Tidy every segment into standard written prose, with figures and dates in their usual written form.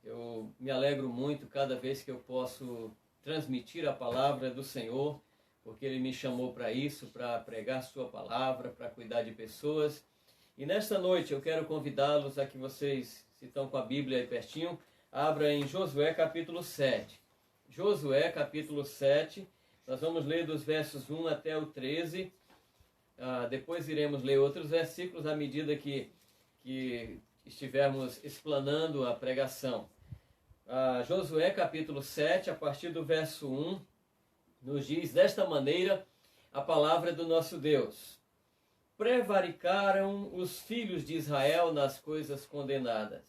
Eu me alegro muito cada vez que eu posso transmitir a palavra do Senhor, porque Ele me chamou para isso, para pregar Sua palavra, para cuidar de pessoas. E nesta noite eu quero convidá-los a que vocês, se estão com a Bíblia aí pertinho, abra em Josué capítulo 7. Josué capítulo 7, nós vamos ler dos versos 1 até o 13. Depois iremos ler outros versículos à medida que estivermos explanando a pregação. Josué capítulo 7, a partir do verso 1, nos diz desta maneira a palavra do nosso Deus. Prevaricaram os filhos de Israel nas coisas condenadas,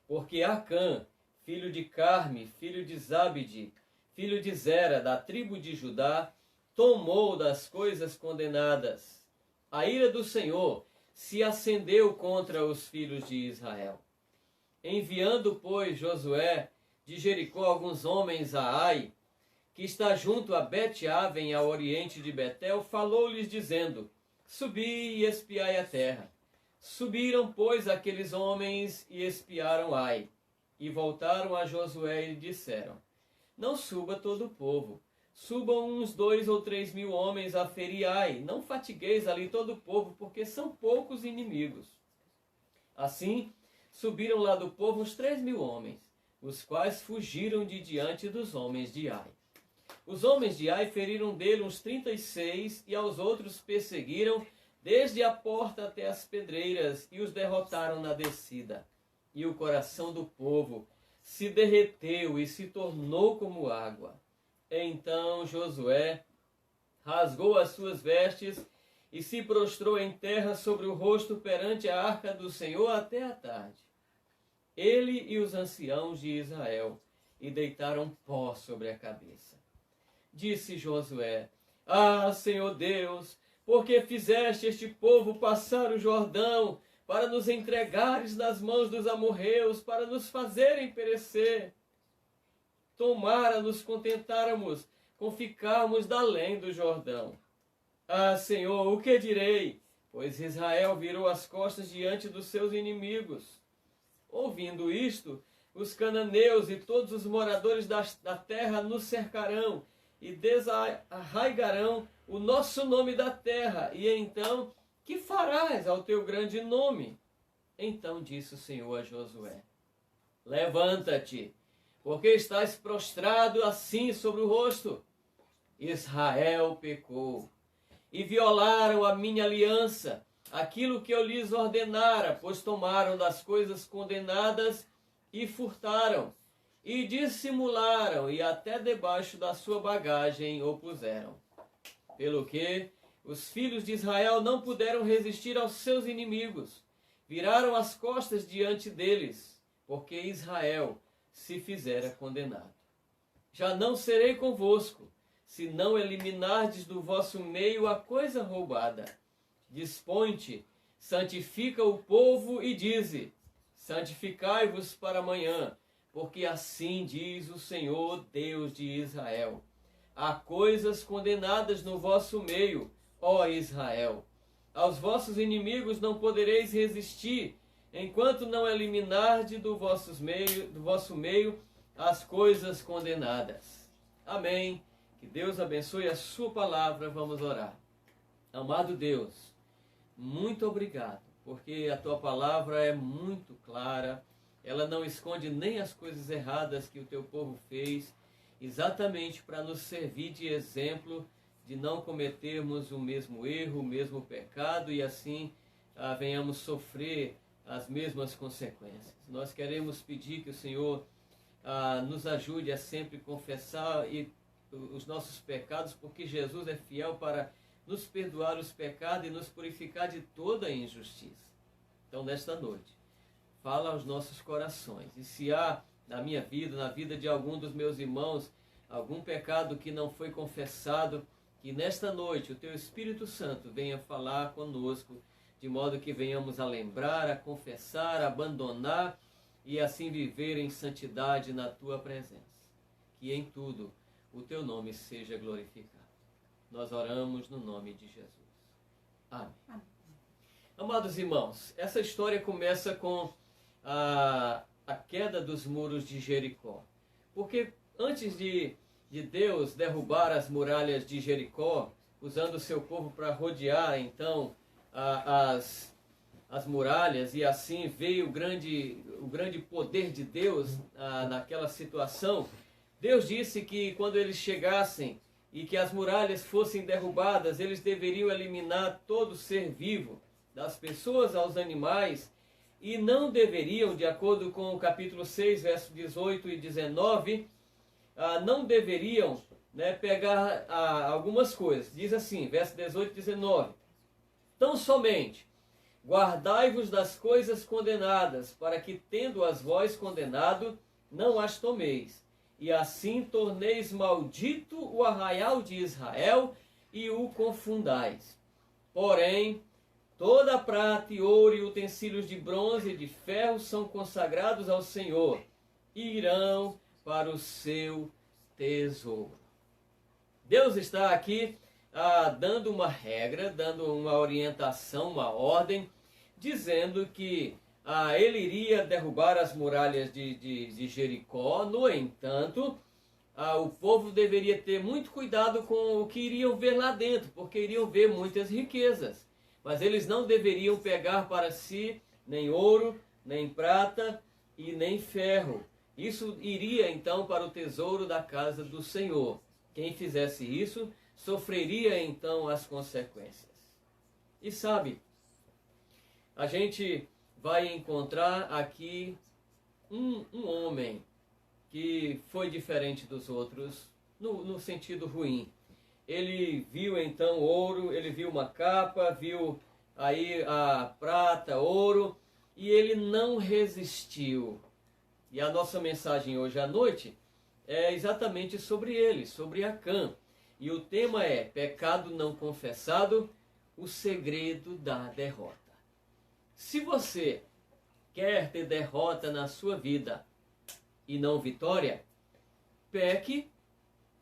porque Acã, filho de Carme, filho de Zabde, filho de Zera, da tribo de Judá, tomou das coisas condenadas. A ira do Senhor se acendeu contra os filhos de Israel. Enviando, pois, Josué de Jericó alguns homens a Ai, que está junto a Bet-Aven, ao oriente de Betel, falou-lhes dizendo: Subi e espiai a terra. Subiram, pois, aqueles homens e espiaram Ai, e voltaram a Josué e disseram: Não suba todo o povo, subam uns 2 ou 3 mil homens a ferir Ai, não fatigueis ali todo o povo, porque são poucos inimigos. Assim, subiram lá do povo uns 3 mil homens, os quais fugiram de diante dos homens de Ai. Os homens de Ai feriram dele uns 36, e aos outros perseguiram, desde a porta até as pedreiras, e os derrotaram na descida. E o coração do povo se derreteu e se tornou como água. Então Josué rasgou as suas vestes e se prostrou em terra sobre o rosto perante a arca do Senhor até a tarde. Ele e os anciãos de Israel, e deitaram pó sobre a cabeça. Disse Josué: Senhor Deus, por que fizeste este povo passar o Jordão, para nos entregares nas mãos dos amorreus, para nos fazerem perecer? Tomara nos contentáramos com ficarmos da além do Jordão. Senhor, o que direi? Pois Israel virou as costas diante dos seus inimigos. Ouvindo isto, os cananeus e todos os moradores da terra nos cercarão e desarraigarão o nosso nome da terra. E então, que farás ao teu grande nome? Então disse o Senhor a Josué: Levanta-te, porque estás prostrado assim sobre o rosto. Israel pecou, e violaram a minha aliança, aquilo que eu lhes ordenara, pois tomaram das coisas condenadas e furtaram, e dissimularam, e até debaixo da sua bagagem o puseram. Pelo que os filhos de Israel não puderam resistir aos seus inimigos, viraram as costas diante deles, porque Israel se fizera condenado. Já não serei convosco, se não eliminardes do vosso meio a coisa roubada. Dispõe-te, santifica o povo e dize: Santificai-vos para amanhã, porque assim diz o Senhor Deus de Israel: Há coisas condenadas no vosso meio, ó Israel. Aos vossos inimigos não podereis resistir, enquanto não eliminardes do vosso meio as coisas condenadas. Amém. Que Deus abençoe a sua palavra. Vamos orar. Amado Deus, muito obrigado, porque a tua palavra é muito clara. Ela não esconde nem as coisas erradas que o teu povo fez, exatamente para nos servir de exemplo de não cometermos o mesmo erro, o mesmo pecado e assim venhamos sofrer as mesmas consequências. Nós queremos pedir que o Senhor nos ajude a sempre confessar os nossos pecados, porque Jesus é fiel para nos perdoar os pecados e nos purificar de toda a injustiça. Então, nesta noite, fala aos nossos corações. E se há na minha vida, na vida de algum dos meus irmãos, algum pecado que não foi confessado, que nesta noite o teu Espírito Santo venha falar conosco, de modo que venhamos a lembrar, a confessar, a abandonar e assim viver em santidade na tua presença. Que em tudo o teu nome seja glorificado. Nós oramos no nome de Jesus. Amém. Amém. Amados irmãos, essa história começa com a queda dos muros de Jericó. Porque antes de Deus derrubar as muralhas de Jericó, usando o seu povo para rodear então as muralhas, e assim veio o grande poder de Deus naquela situação, Deus disse que quando eles chegassem e que as muralhas fossem derrubadas, eles deveriam eliminar todo ser vivo, das pessoas aos animais, e não deveriam, de acordo com o capítulo 6, versos 18 e 19, não deveriam, né, pegar algumas coisas. Diz assim, verso 18 e 19: tão somente guardai-vos das coisas condenadas, para que, tendo-as vós condenado, não as tomeis. E assim torneis maldito o arraial de Israel e o confundais. Porém, toda a prata e ouro e utensílios de bronze e de ferro são consagrados ao Senhor e irão para o seu tesouro. Deus está aqui dando uma regra, dando uma orientação, uma ordem, dizendo que ele iria derrubar as muralhas de Jericó. No entanto, o povo deveria ter muito cuidado com o que iriam ver lá dentro, porque iriam ver muitas riquezas. Mas eles não deveriam pegar para si nem ouro, nem prata e nem ferro. Isso iria então para o tesouro da casa do Senhor. Quem fizesse isso sofreria então as consequências. E sabe, a gente vai encontrar aqui um homem que foi diferente dos outros no sentido ruim. Ele viu então ouro, ele viu uma capa, viu aí a prata, ouro, e ele não resistiu. E a nossa mensagem hoje à noite é exatamente sobre ele, sobre Acã. E o tema é pecado não confessado, o segredo da derrota. Se você quer ter derrota na sua vida e não vitória, peque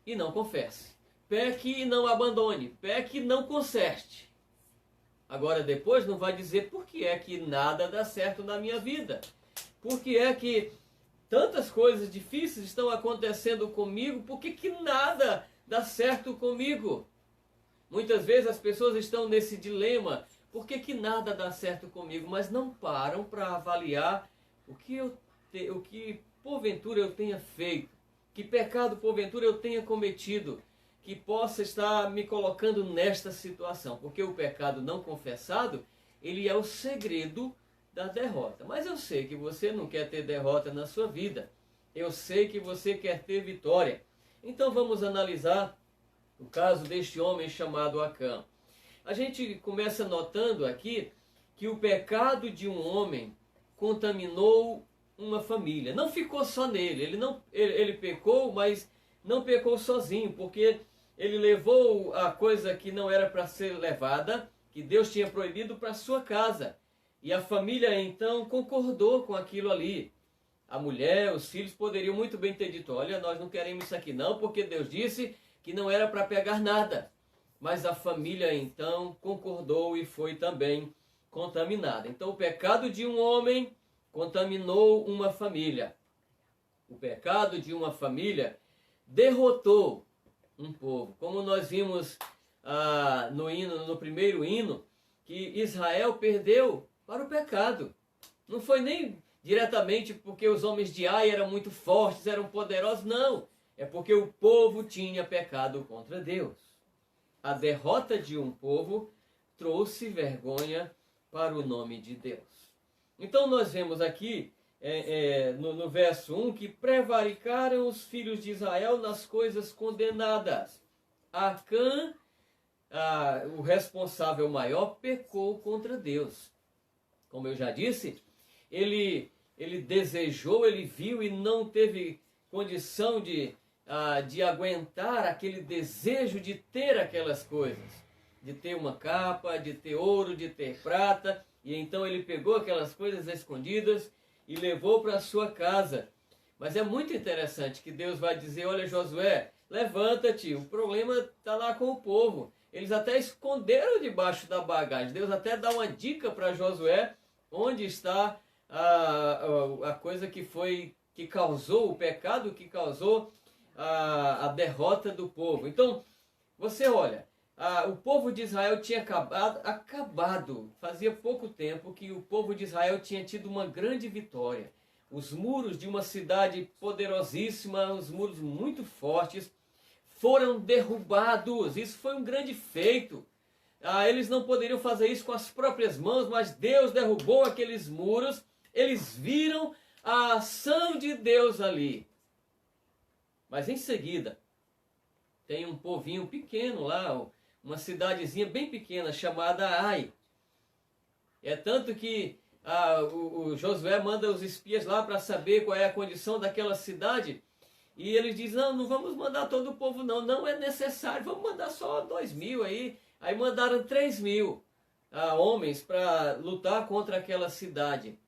e não confesse. Peque e não abandone. Peque e não conserte. Agora depois não vai dizer por que é que nada dá certo na minha vida. Por que é que tantas coisas difíceis estão acontecendo comigo, por que nada dá certo comigo? Muitas vezes as pessoas estão nesse dilema, por que nada dá certo comigo? Mas não param para avaliar o que porventura eu tenha feito, que pecado porventura eu tenha cometido, que possa estar me colocando nesta situação. Porque o pecado não confessado, ele é o segredo da derrota. Mas eu sei que você não quer ter derrota na sua vida. Eu sei que você quer ter vitória. Então vamos analisar o caso deste homem chamado Acã. A gente começa notando aqui que o pecado de um homem contaminou uma família. Não ficou só nele. Ele pecou, mas não pecou sozinho, porque ele levou a coisa que não era para ser levada, que Deus tinha proibido, para sua casa. E a família então concordou com aquilo ali. A mulher, os filhos poderiam muito bem ter dito: olha, nós não queremos isso aqui não, porque Deus disse que não era para pegar nada. Mas a família então concordou e foi também contaminada. Então o pecado de um homem contaminou uma família. O pecado de uma família derrotou um povo. Como nós vimos no primeiro hino, que Israel perdeu para o pecado. Não foi nem diretamente porque os homens de Ai eram muito fortes, eram poderosos, não. É porque o povo tinha pecado contra Deus. A derrota de um povo trouxe vergonha para o nome de Deus. Então nós vemos aqui, no verso 1, que prevaricaram os filhos de Israel nas coisas condenadas. Acã, o responsável maior, pecou contra Deus. Como eu já disse, ele desejou, ele viu e não teve condição de aguentar aquele desejo de ter aquelas coisas. De ter uma capa, de ter ouro, de ter prata. E então ele pegou aquelas coisas escondidas e levou para a sua casa. Mas é muito interessante que Deus vai dizer: olha, Josué, levanta-te, o problema está lá com o povo. Eles até esconderam debaixo da bagagem. Deus até dá uma dica para Josué onde está a coisa que causou o pecado, que causou a derrota do povo. Então, você olha, o povo de Israel tinha acabado, fazia pouco tempo que o povo de Israel tinha tido uma grande vitória. Os muros de uma cidade poderosíssima, os muros muito fortes, foram derrubados. Isso foi um grande feito. Eles não poderiam fazer isso com as próprias mãos, mas Deus derrubou aqueles muros. Eles viram a ação de Deus ali. Mas em seguida, tem um povinho pequeno lá, uma cidadezinha bem pequena chamada Ai. É tanto que o Josué manda os espias lá para saber qual é a condição daquela cidade. E eles dizem, não vamos mandar todo o povo não, não é necessário, vamos mandar só 2.000 aí. Aí mandaram 3.000 homens para lutar contra aquela cidade.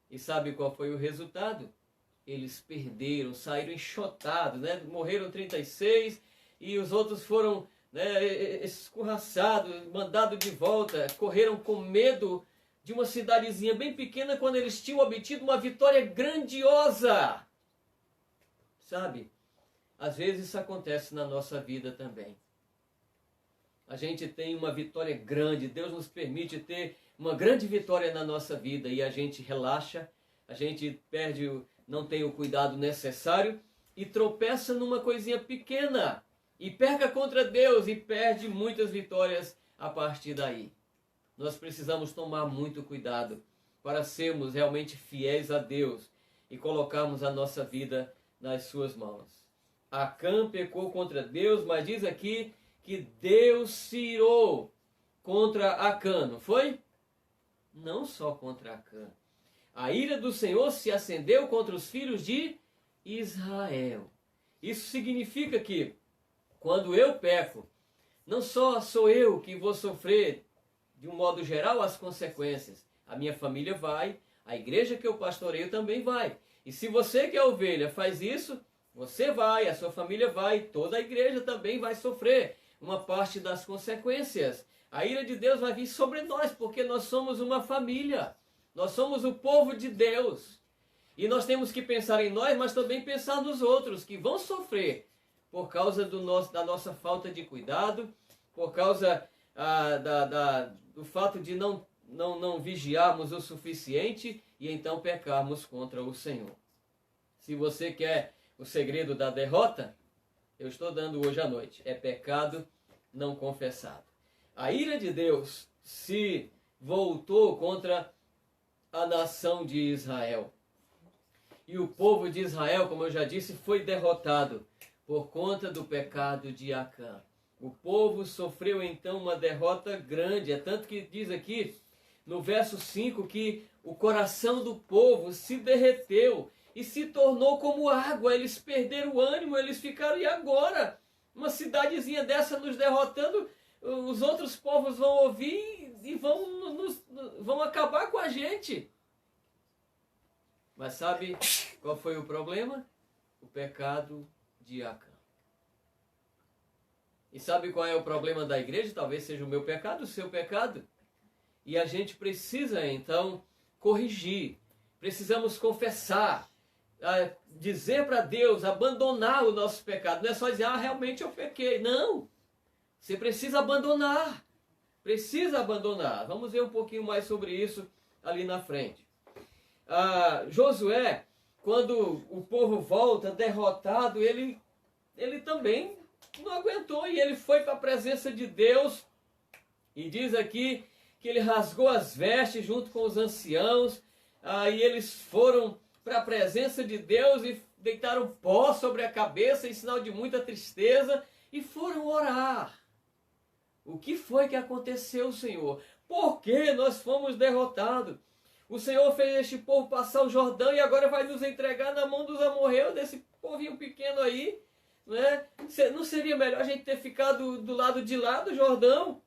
E sabe qual foi o resultado? Eles perderam, saíram enxotados, né? Morreram 36 e os outros foram, né, escorraçados, mandados de volta, correram com medo de uma cidadezinha bem pequena quando eles tinham obtido uma vitória grandiosa. Sabe? Às vezes isso acontece na nossa vida também. A gente tem uma vitória grande, Deus nos permite ter uma grande vitória na nossa vida e a gente relaxa, a gente não tem o cuidado necessário e tropeça numa coisinha pequena e peca contra Deus e perde muitas vitórias a partir daí. Nós precisamos tomar muito cuidado para sermos realmente fiéis a Deus e colocarmos a nossa vida nas suas mãos. Acã pecou contra Deus, mas diz aqui que Deus se irou contra Acã, não foi? Não só contra Acã. A ira do Senhor se acendeu contra os filhos de Israel. Isso significa que, quando eu peco, não só sou eu que vou sofrer, de um modo geral, as consequências. A minha família vai, a igreja que eu pastoreio também vai. E se você que é ovelha faz isso, você vai, a sua família vai, toda a igreja também vai sofrer uma parte das consequências. A ira de Deus vai vir sobre nós, porque nós somos uma família. Nós somos o povo de Deus. E nós temos que pensar em nós, mas também pensar nos outros, que vão sofrer por causa da nossa falta de cuidado, por causa do fato de não vigiarmos o suficiente e então pecarmos contra o Senhor. Se você quer o segredo da derrota, eu estou dando hoje à noite. É pecado não confessado. A ira de Deus se voltou contra a nação de Israel. E o povo de Israel, como eu já disse, foi derrotado por conta do pecado de Acã. O povo sofreu então uma derrota grande. É tanto que diz aqui no verso 5 que o coração do povo se derreteu e se tornou como água. Eles perderam o ânimo, eles ficaram, e agora? Uma cidadezinha dessa nos derrotando, os outros povos vão ouvir e vão acabar com a gente. Mas sabe qual foi o problema? O pecado de Acã. E sabe qual é o problema da igreja? Talvez seja o meu pecado, o seu pecado. E a gente precisa então corrigir. Precisamos confessar. Dizer para Deus, abandonar o nosso pecado. Não é só dizer, realmente eu pequei. Não. Você precisa abandonar. Precisa abandonar. Vamos ver um pouquinho mais sobre isso ali na frente. Josué, quando o povo volta derrotado, ele também não aguentou e ele foi para a presença de Deus. E diz aqui que ele rasgou as vestes junto com os anciãos. E eles foram para a presença de Deus e deitaram pó sobre a cabeça em sinal de muita tristeza e foram orar. O que foi que aconteceu, Senhor? Por que nós fomos derrotados? O Senhor fez este povo passar o Jordão e agora vai nos entregar na mão dos amorreus, desse povinho pequeno aí. Né? Não seria melhor a gente ter ficado do lado de lá do Jordão?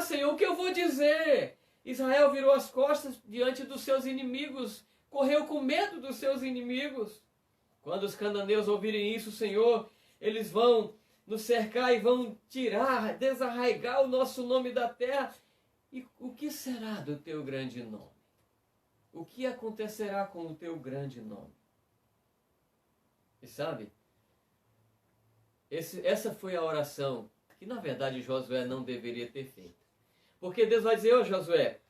Senhor, o que eu vou dizer? Israel virou as costas diante dos seus inimigos, correu com medo dos seus inimigos. Quando os cananeus ouvirem isso, Senhor, eles vão nos cercar e vão tirar, desarraigar o nosso nome da terra. E o que será do teu grande nome? o que acontecerá com o teu grande nome? E sabe, essa foi a oração que na verdade Josué não deveria ter feito. Porque Deus vai dizer: ô Josué,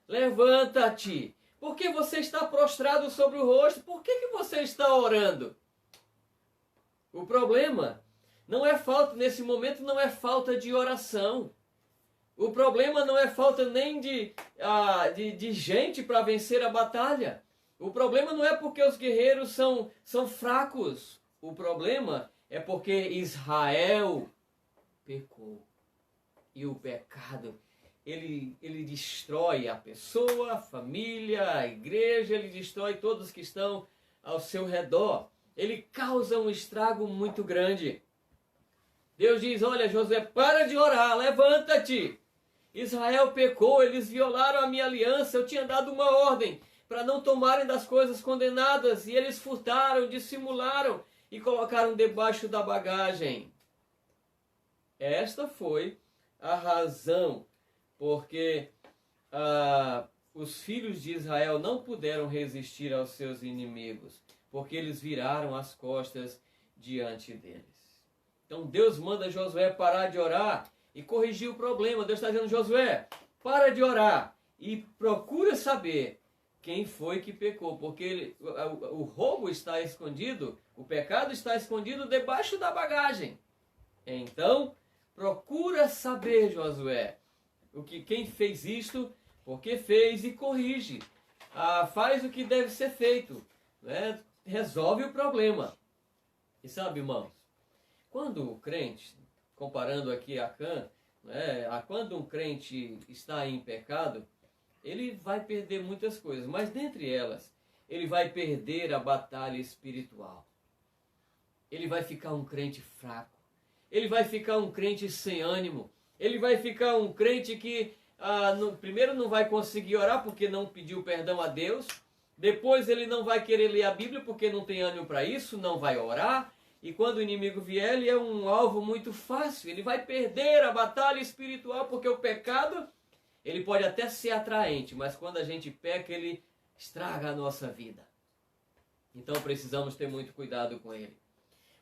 levanta-te. Por que você está prostrado sobre o rosto? Por que você está orando? O problema não é falta, nesse momento não é falta de oração. O problema não é falta nem de gente para vencer a batalha. O problema não é porque os guerreiros são fracos. O problema é porque Israel pecou. E o pecado, ele destrói a pessoa, a família, a igreja, ele destrói todos que estão ao seu redor. Ele causa um estrago muito grande. Deus diz: olha, Josué, para de orar, levanta-te. Israel pecou, eles violaram a minha aliança, eu tinha dado uma ordem para não tomarem das coisas condenadas, e eles furtaram, dissimularam e colocaram debaixo da bagagem. Esta foi a razão porque os filhos de Israel não puderam resistir aos seus inimigos, porque eles viraram as costas diante deles. Então Deus manda Josué parar de orar e corrigir o problema. Deus está dizendo: Josué, para de orar e procura saber quem foi que pecou, porque o roubo está escondido, o pecado está escondido debaixo da bagagem. Então, procura saber, Josué, quem fez isto, por que fez, e corrige. Faz o que deve ser feito, né? Resolve o problema. E sabe, irmãos, quando o crente, comparando aqui Acã, né, quando um crente está em pecado, ele vai perder muitas coisas, mas dentre elas, ele vai perder a batalha espiritual. Ele vai ficar um crente fraco. Ele vai ficar um crente sem ânimo. Ele vai ficar um crente que, primeiro, não vai conseguir orar porque não pediu perdão a Deus. Depois, ele não vai querer ler a Bíblia porque não tem ânimo para isso, não vai orar. E quando o inimigo vier, ele é um alvo muito fácil. Ele vai perder a batalha espiritual, porque o pecado, ele pode até ser atraente, mas quando a gente peca, ele estraga a nossa vida. Então precisamos ter muito cuidado com ele.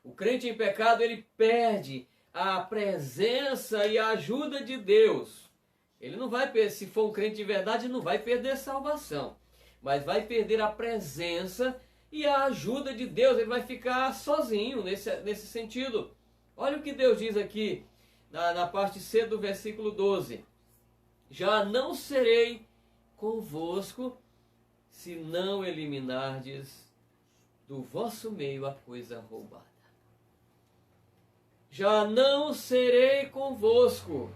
O crente em pecado, ele perde a presença e a ajuda de Deus. Ele não vai perder, se for um crente de verdade, não vai perder a salvação, mas vai perder a presença e a ajuda de Deus. Ele vai ficar sozinho nesse sentido. Olha o que Deus diz aqui na parte C do versículo 12. Já não serei convosco se não eliminardes do vosso meio a coisa roubada. Já não serei convosco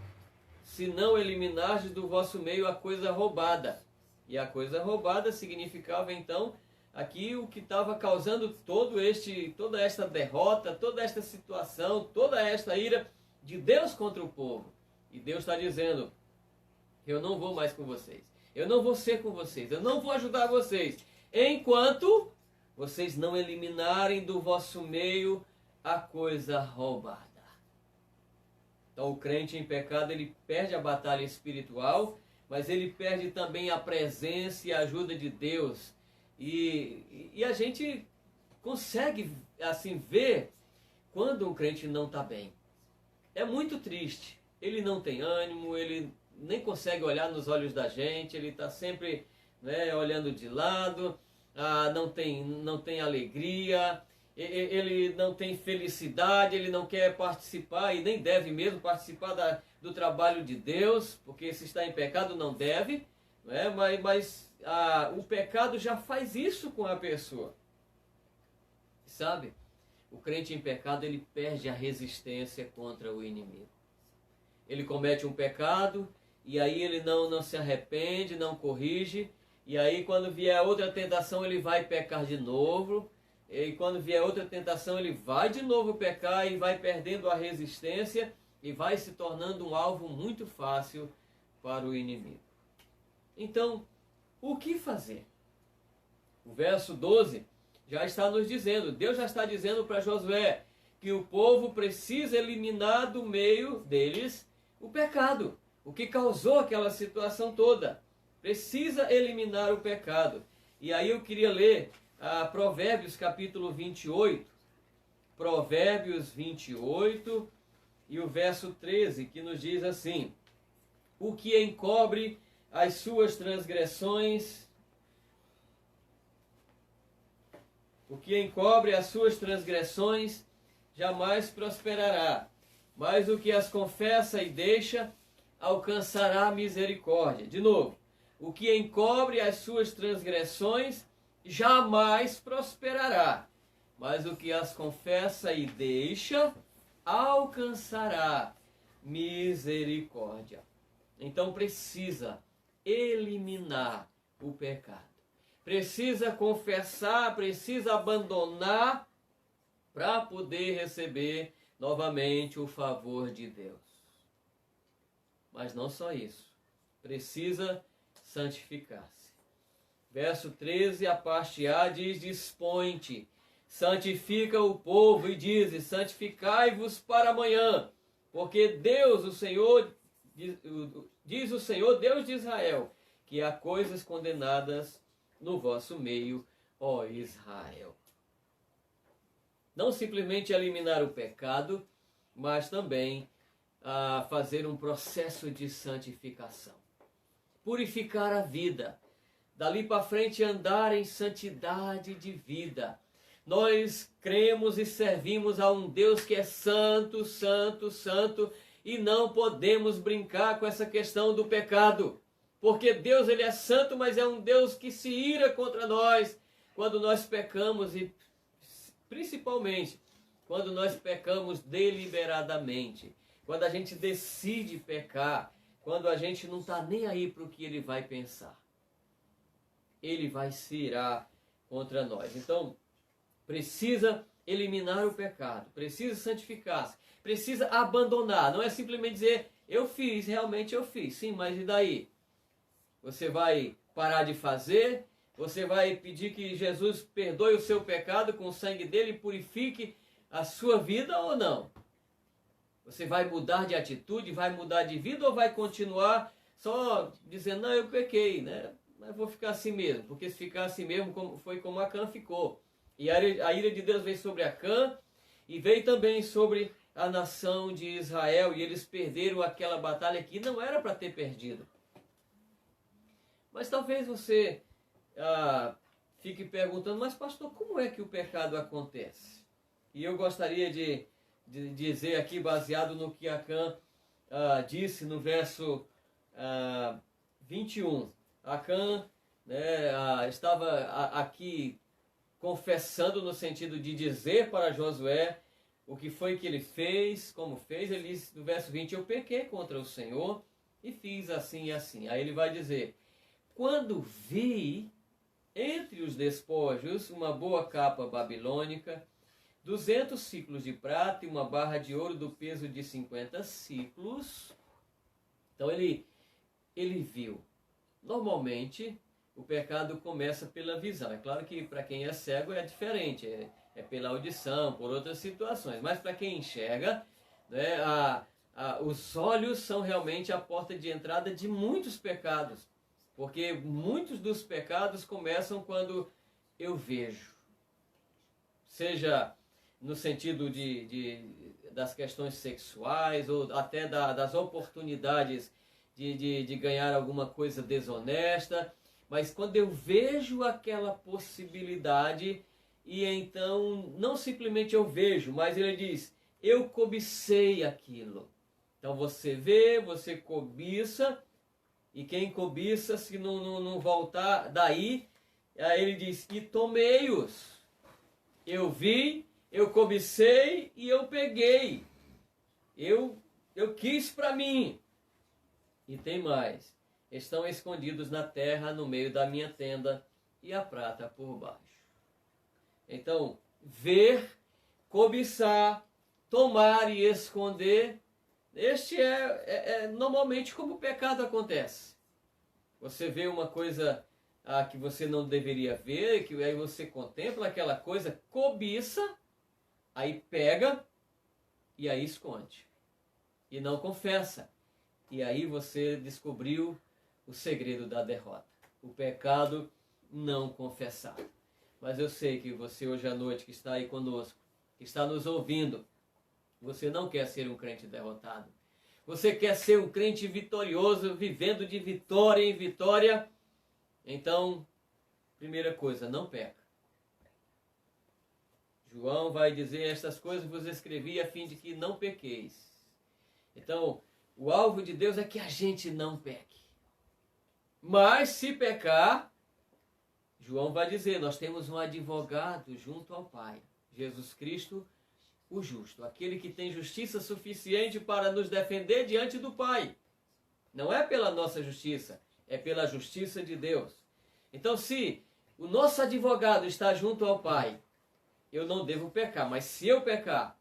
se não eliminardes do vosso meio a coisa roubada. E a coisa roubada significava então aqui o que estava causando toda esta derrota, toda esta situação, toda esta ira de Deus contra o povo. E Deus está dizendo: eu não vou mais com vocês, eu não vou ser com vocês, eu não vou ajudar vocês, enquanto vocês não eliminarem do vosso meio a coisa roubada. Então o crente em pecado, ele perde a batalha espiritual, mas ele perde também a presença e a ajuda de Deus. E a gente consegue assim ver quando um crente não está bem. É muito triste. Ele não tem ânimo, ele nem consegue olhar nos olhos da gente, ele está sempre, né, olhando de lado, não tem alegria, ele não tem felicidade, ele não quer participar e nem deve mesmo participar do trabalho de Deus, porque se está em pecado não deve, né? Mas o pecado já faz isso com a pessoa. Sabe? O crente em pecado, ele perde a resistência contra o inimigo. Ele comete um pecado e aí ele não se arrepende, não corrige, e aí quando vier outra tentação ele vai pecar de novo, e quando vier outra tentação ele vai de novo pecar e vai perdendo a resistência e vai se tornando um alvo muito fácil para o inimigo. Então, o que fazer? O verso 12 já está nos dizendo, Deus já está dizendo para Josué que o povo precisa eliminar do meio deles o pecado, o que causou aquela situação toda. Precisa eliminar o pecado. E aí eu queria ler Provérbios capítulo 28. Provérbios 28 e o verso 13, que nos diz assim: o que encobre as suas transgressões, jamais prosperará, mas o que as confessa e deixa alcançará misericórdia. De novo, o que encobre as suas transgressões jamais prosperará, mas o que as confessa e deixa alcançará misericórdia. Então precisa eliminar o pecado. Precisa confessar, precisa abandonar para poder receber novamente o favor de Deus. Mas não só isso. Precisa santificar-se. Verso 13, a parte A diz: dispõe-te, santifica o povo, e diz: santificai-vos para amanhã, porque Deus, o Senhor, diz o Senhor, Deus de Israel, que há coisas condenadas no vosso meio, ó Israel. Não simplesmente eliminar o pecado, mas também fazer um processo de santificação. Purificar a vida. Dali para frente andar em santidade de vida. Nós cremos e servimos a um Deus que é santo, santo, santo, e não podemos brincar com essa questão do pecado. Porque Deus, ele é santo, mas é um Deus que se ira contra nós quando nós pecamos, e principalmente quando nós pecamos deliberadamente. Quando a gente decide pecar, quando a gente não está nem aí para o que ele vai pensar. Ele vai se irar contra nós. Então, precisa eliminar o pecado, precisa santificar-se, precisa abandonar. Não é simplesmente dizer: eu fiz, realmente eu fiz. Sim, mas e daí? Você vai parar de fazer? Você vai pedir que Jesus perdoe o seu pecado com o sangue dele e purifique a sua vida ou não? Você vai mudar de atitude, vai mudar de vida, ou vai continuar só dizendo: não, eu pequei, né? Mas vou ficar assim mesmo, porque se ficar assim mesmo, foi como Acã ficou. E a ira de Deus veio sobre Acã e veio também sobre a nação de Israel, e eles perderam aquela batalha que não era para ter perdido. Mas talvez você fique perguntando: mas pastor, como é que o pecado acontece? E eu gostaria de dizer aqui, baseado no que Acã disse no verso 21. Acã, né, estava aqui confessando, no sentido de dizer para Josué o que foi que ele fez, como fez. Ele disse no verso 20: eu pequei contra o Senhor e fiz assim e assim. Aí ele vai dizer: quando vi entre os despojos uma boa capa babilônica, 200 ciclos de prata e uma barra de ouro do peso de 50 ciclos. Então ele viu. Normalmente o pecado começa pela visão. É claro que para quem é cego é diferente, é pela audição, por outras situações. Mas para quem enxerga, né, os olhos são realmente a porta de entrada de muitos pecados. Porque muitos dos pecados começam quando eu vejo. Seja no sentido das questões sexuais, ou até das oportunidades de ganhar alguma coisa desonesta. Mas quando eu vejo aquela possibilidade, e então não simplesmente eu vejo, mas ele diz: eu cobicei aquilo. Então você vê, você cobiça, e quem cobiça, se não voltar daí, aí ele diz: e tomei-os. Eu vi, eu cobicei e eu peguei. Eu quis para mim. E tem mais: estão escondidos na terra, no meio da minha tenda, e a prata por baixo. Então, ver, cobiçar, tomar e esconder, este é normalmente como o pecado acontece. Você vê uma coisa que você não deveria ver, que aí você contempla aquela coisa, cobiça, aí pega e aí esconde. E não confessa. E aí você descobriu o segredo da derrota. O pecado não confessado. Mas eu sei que você hoje à noite que está aí conosco, que está nos ouvindo, você não quer ser um crente derrotado. Você quer ser um crente vitorioso, vivendo de vitória em vitória. Então, primeira coisa, não peca. João vai dizer: estas coisas vos escrevi a fim de que não pequeis. Então, o alvo de Deus é que a gente não peque. Mas se pecar, João vai dizer, nós temos um advogado junto ao Pai, Jesus Cristo, o justo, aquele que tem justiça suficiente para nos defender diante do Pai. Não é pela nossa justiça, é pela justiça de Deus. Então, se o nosso advogado está junto ao Pai, eu não devo pecar, mas se eu pecar,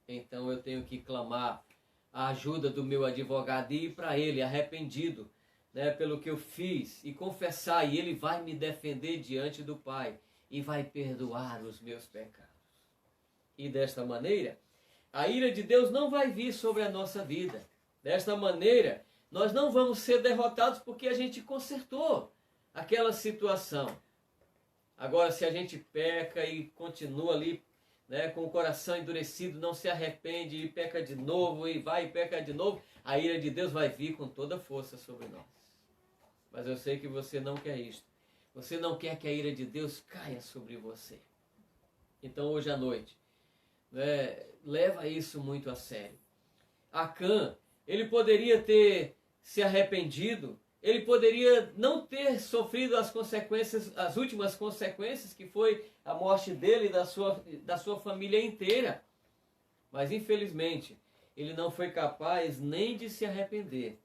então eu tenho que clamar a ajuda do meu advogado e ir para ele arrependido, né, pelo que eu fiz, e confessar, e ele vai me defender diante do Pai e vai perdoar os meus pecados. E desta maneira, a ira de Deus não vai vir sobre a nossa vida. Desta maneira, nós não vamos ser derrotados porque a gente consertou aquela situação. Agora, se a gente peca e continua ali, né, com o coração endurecido, não se arrepende e peca de novo, e vai e peca de novo, a ira de Deus vai vir com toda força sobre nós. Mas eu sei que você não quer isto. Você não quer que a ira de Deus caia sobre você. Então, hoje à noite, né, leva isso muito a sério. Acã, ele poderia ter se arrependido, ele poderia não ter sofrido as consequências, as últimas consequências, que foi a morte dele e da sua família inteira. Mas, infelizmente, ele não foi capaz nem de se arrepender.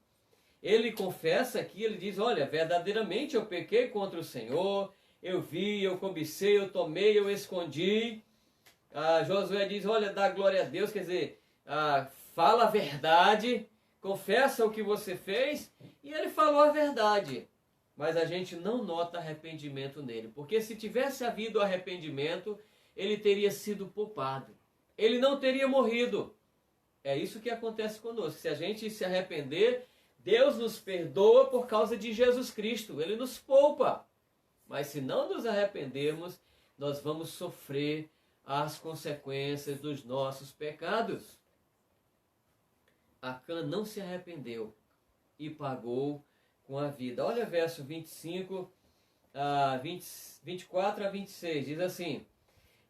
Ele confessa aqui, ele diz, olha, verdadeiramente eu pequei contra o Senhor, eu vi, eu cobicei, eu tomei, eu escondi. Josué diz, olha, dá glória a Deus, quer dizer, fala a verdade, confessa o que você fez, e ele falou a verdade. Mas a gente não nota arrependimento nele, porque se tivesse havido arrependimento, ele teria sido poupado. Ele não teria morrido. É isso que acontece conosco. Se a gente se arrepender, Deus nos perdoa por causa de Jesus Cristo. Ele nos poupa. Mas se não nos arrependermos, nós vamos sofrer as consequências dos nossos pecados. Acã não se arrependeu e pagou com a vida. Olha verso 24 a 26, diz assim: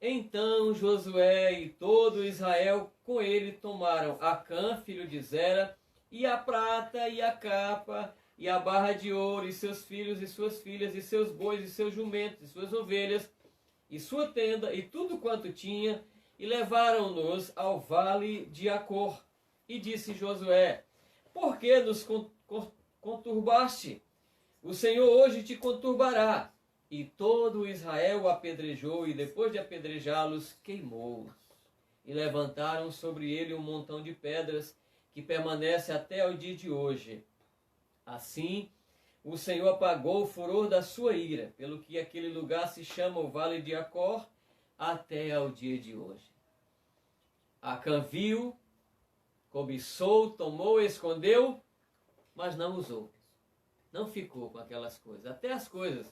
então Josué e todo Israel com ele tomaram Acã, filho de Zera, e a prata, e a capa, e a barra de ouro, e seus filhos e suas filhas, e seus bois, e seus jumentos, e suas ovelhas, e sua tenda, e tudo quanto tinha, e levaram-nos ao vale de Acor. E disse Josué: por que nos conturbaste? O Senhor hoje te conturbará. E todo Israel o apedrejou, e depois de apedrejá-los, queimou-os. E levantaram sobre ele um montão de pedras, que permanece até o dia de hoje. Assim, o Senhor apagou o furor da sua ira, pelo que aquele lugar se chama o Vale de Acor, até ao dia de hoje. Acã viu, cobiçou, tomou, escondeu, mas não usou. Não ficou com aquelas coisas. Até as coisas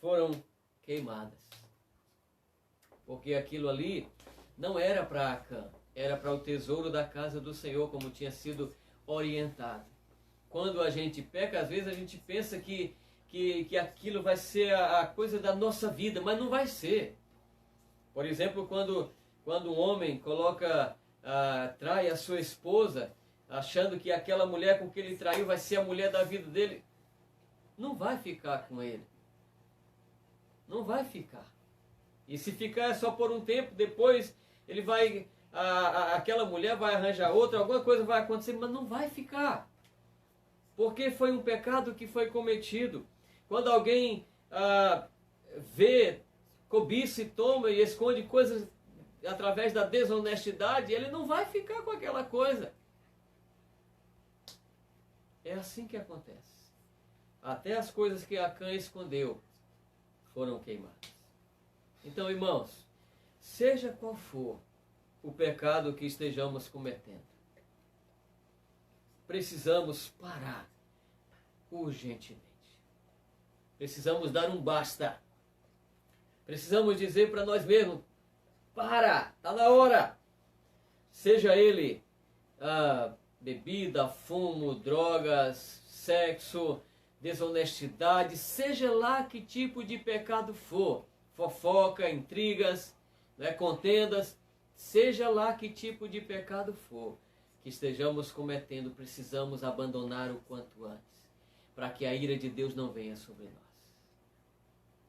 foram queimadas. Porque aquilo ali não era para Acã, era para o tesouro da casa do Senhor, como tinha sido orientado. Quando a gente peca, às vezes a gente pensa que aquilo vai ser a coisa da nossa vida, mas não vai ser. Por exemplo, quando um homem trai a sua esposa, achando que aquela mulher com que ele traiu vai ser a mulher da vida dele, não vai ficar com ele. Não vai ficar. E se ficar é só por um tempo, depois ele vai, aquela mulher vai arranjar outra, alguma coisa vai acontecer, mas não vai ficar. Porque foi um pecado que foi cometido. Quando alguém vê, cobiça e toma e esconde coisas através da desonestidade, ele não vai ficar com aquela coisa. É assim que acontece. Até as coisas que Acã escondeu foram queimadas. Então, irmãos, seja qual for o pecado que estejamos cometendo, precisamos parar urgentemente. Precisamos dar um basta. Precisamos dizer para nós mesmos, está na hora. Seja ele bebida, fumo, drogas, sexo, desonestidade, seja lá que tipo de pecado for, fofoca, intrigas, contendas, seja lá que tipo de pecado for que estejamos cometendo, precisamos abandonar o quanto antes, para que a ira de Deus não venha sobre nós.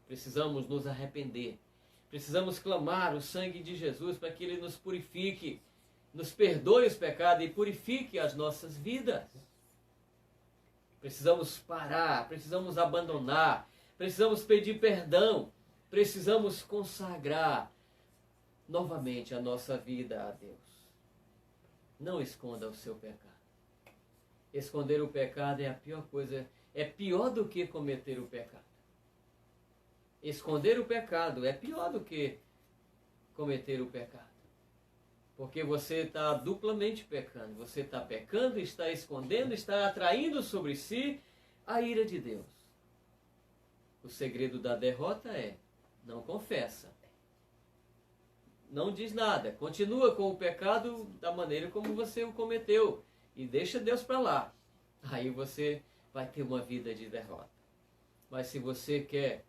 Precisamos nos arrepender, precisamos clamar o sangue de Jesus para que Ele nos purifique, nos perdoe os pecados e purifique as nossas vidas. Precisamos parar, precisamos abandonar, precisamos pedir perdão, precisamos consagrar novamente a nossa vida a Deus. Não esconda o seu pecado. Esconder o pecado é a pior coisa, é pior do que cometer o pecado. Esconder o pecado é pior do que cometer o pecado. Porque você está duplamente pecando. Você está pecando, está escondendo, está atraindo sobre si a ira de Deus. O segredo da derrota é: não confessa. Não diz nada. Continua com o pecado da maneira como você o cometeu. E deixa Deus para lá. Aí você vai ter uma vida de derrota. Mas se você quer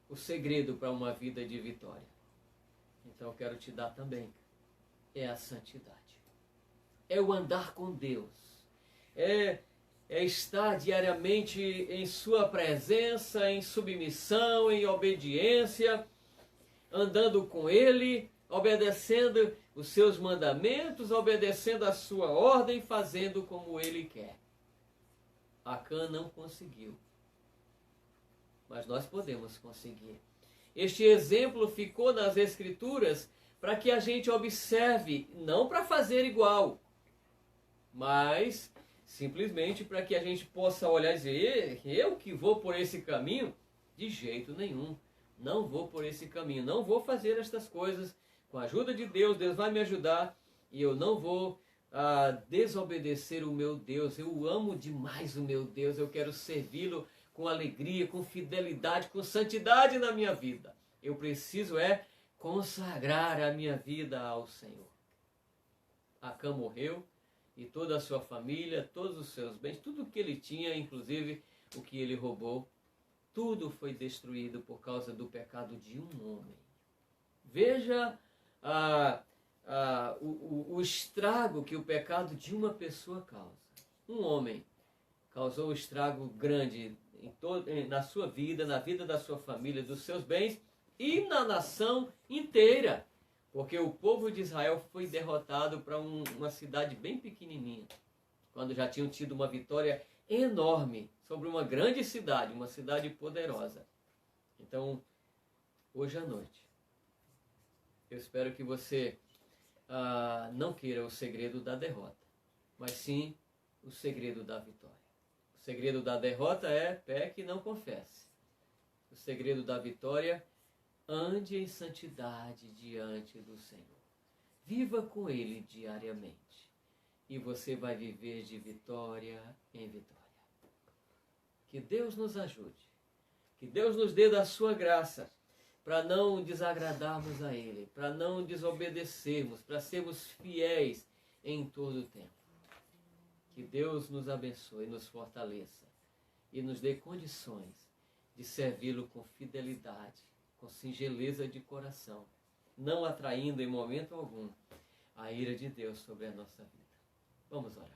o segredo para uma vida de vitória, então eu quero te dar também. É a santidade. É o andar com Deus. É estar diariamente em sua presença, em submissão, em obediência, andando com Ele, obedecendo os seus mandamentos, obedecendo a sua ordem, fazendo como Ele quer. Acã não conseguiu, mas nós podemos conseguir. Este exemplo ficou nas Escrituras para que a gente observe, não para fazer igual, mas simplesmente para que a gente possa olhar e dizer: eu que vou por esse caminho? De jeito nenhum, não vou por esse caminho, não vou fazer estas coisas. Com a ajuda de Deus, Deus vai me ajudar e eu não vou desobedecer o meu Deus. Eu amo demais o meu Deus, eu quero servi-lo com alegria, com fidelidade, com santidade na minha vida. Eu preciso consagrar a minha vida ao Senhor. Acã morreu e toda a sua família, todos os seus bens, tudo o que ele tinha, inclusive o que ele roubou, tudo foi destruído por causa do pecado de um homem. Veja o estrago que o pecado de uma pessoa causa. Um homem causou um estrago grande na sua vida, na vida da sua família, dos seus bens e na nação inteira. Porque o povo de Israel foi derrotado para uma cidade bem pequenininha, quando já tinham tido uma vitória enorme sobre uma grande cidade, uma cidade poderosa. Então, hoje à noite, eu espero que você não queira o segredo da derrota, mas sim o segredo da vitória. O segredo da derrota é peque e não confesse. O segredo da vitória, ande em santidade diante do Senhor. Viva com Ele diariamente. E você vai viver de vitória em vitória. Que Deus nos ajude. Que Deus nos dê da sua graça para não desagradarmos a Ele, para não desobedecermos, para sermos fiéis em todo o tempo. Que Deus nos abençoe, nos fortaleça e nos dê condições de servi-lo com fidelidade, com singeleza de coração, não atraindo em momento algum a ira de Deus sobre a nossa vida. Vamos orar.